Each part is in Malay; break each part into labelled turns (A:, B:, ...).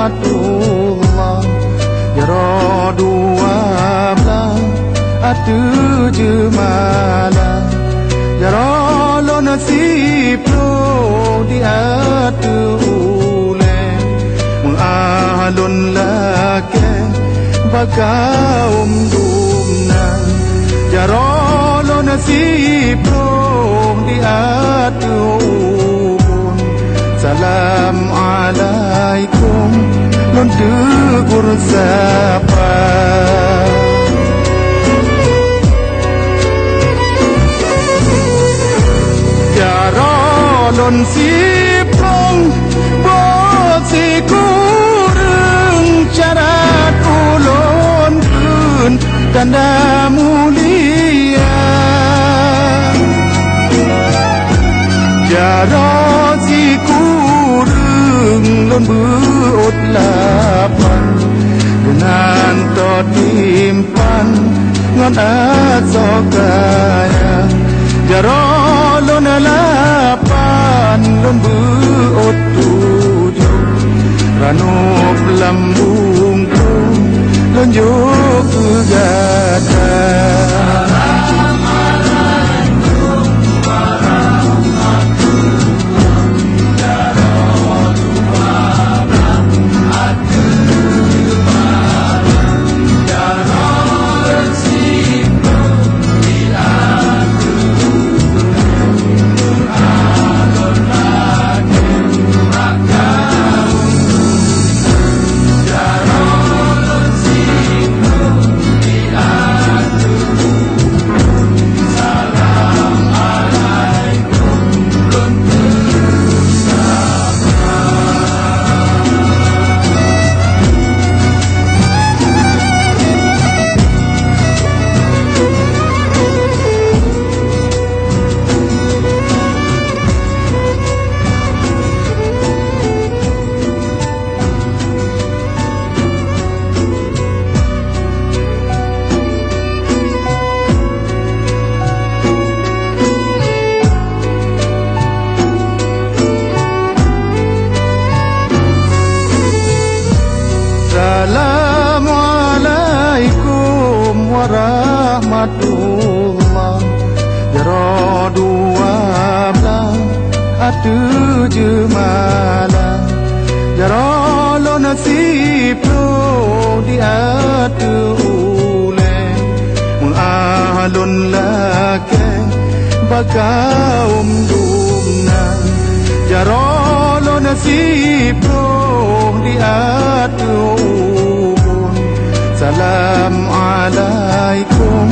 A: rahmatullah. Ya dua belah atu jemalah. Ya lo nasib lo di atu ule mengalun lake bakaum dumna. Ya lo nasib lo di atu ubun. Salam alaikum lon tegur sapa. Lon si prong bo si kurang cara kulon kun tanda mulia. Jaro si kurang lon beut lapan dengan to timpan ngon asokaya. Jaro lon lapan lon beut tujuh ranop lambung lon juk gata. Assalamualaikum warahmatullah. Ya dua belah atu jemalah. Ya lo nasib lo di atu ule mengalun lake bakaum dumna. Ya lo nasib lo di atu ubun. Salam alaikum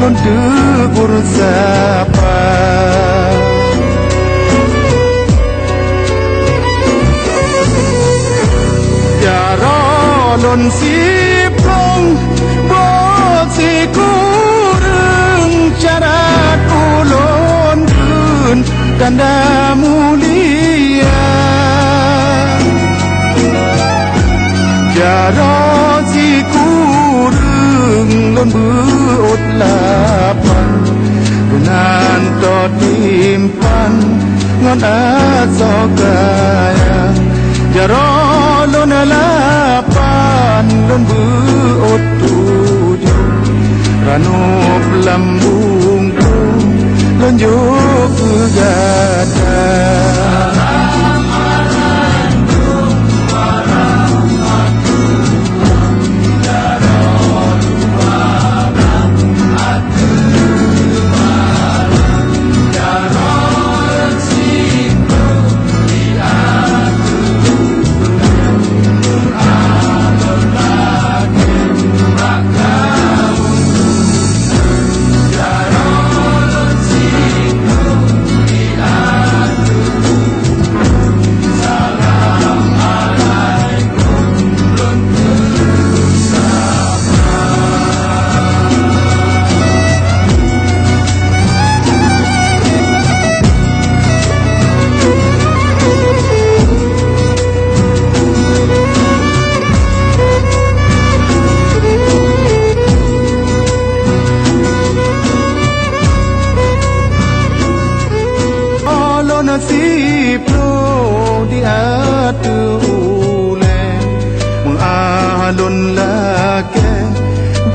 A: lon tegur sapa. Ya lon si prong bo si kurang cara kulon kun tanda mulia. Jaro si kurang lon beut lapan dengan to timpan ngon asokaya. Jaro lon lapan lon beut tujuh ranop lambung lon juk gata.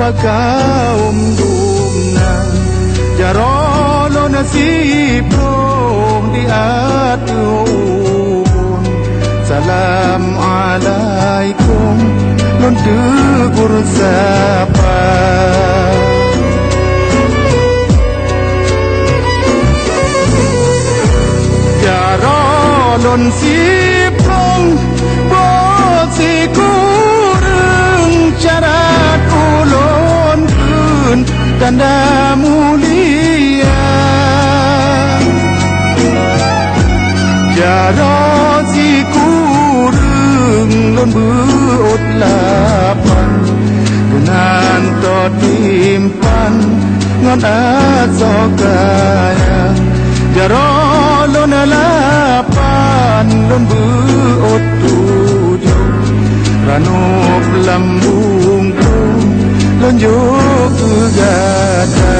A: bakaum dumna jarolo nasib di atun salam alaikum lon tegur sapa jarolon sipong bok sikureng cara kulon kun tanda mulia jaro sikureng lon beut lapan dengan to timpan ngon asokaya jaro lon lapan lon beut tujuh ranop lambung lon jo gada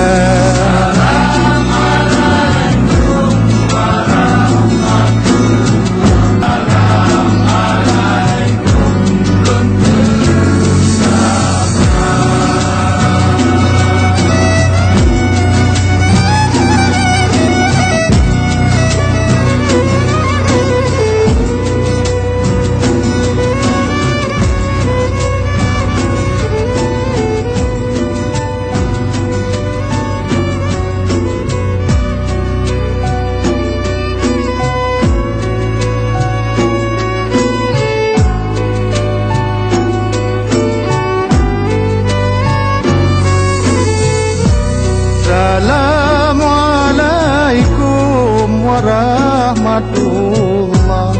A: Assalamualaikum warahmatullah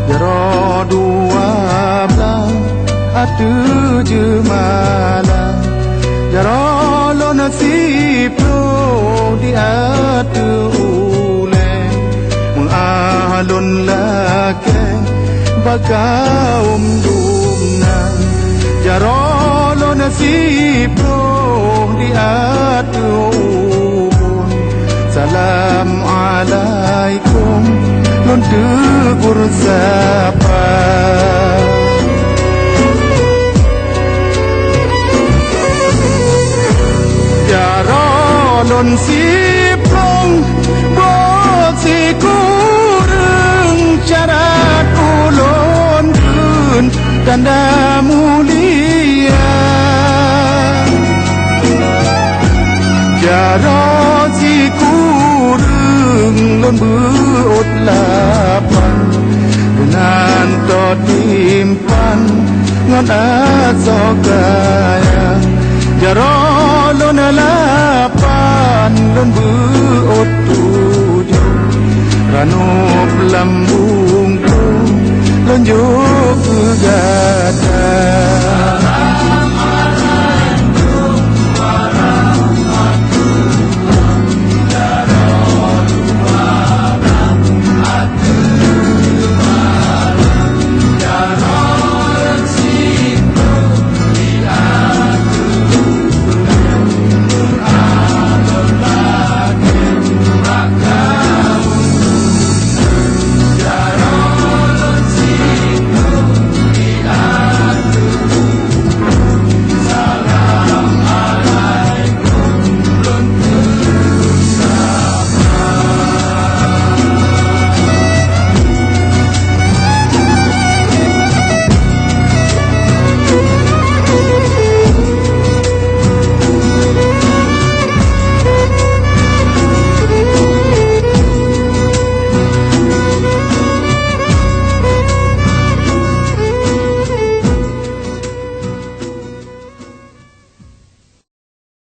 A: jero 12 atu jemala jero lo nasib di atu ule mengalun lake bakaum dumna jero lo nasib di atu salam alaikum lon tegur sapa jaro lon sipong bok sikureng cara kulon kun tanda mulia jaro sikureng lon beut lapan dengan to timpan ngon asokaya jaro lon lapan lon beut tujuh ranop lambu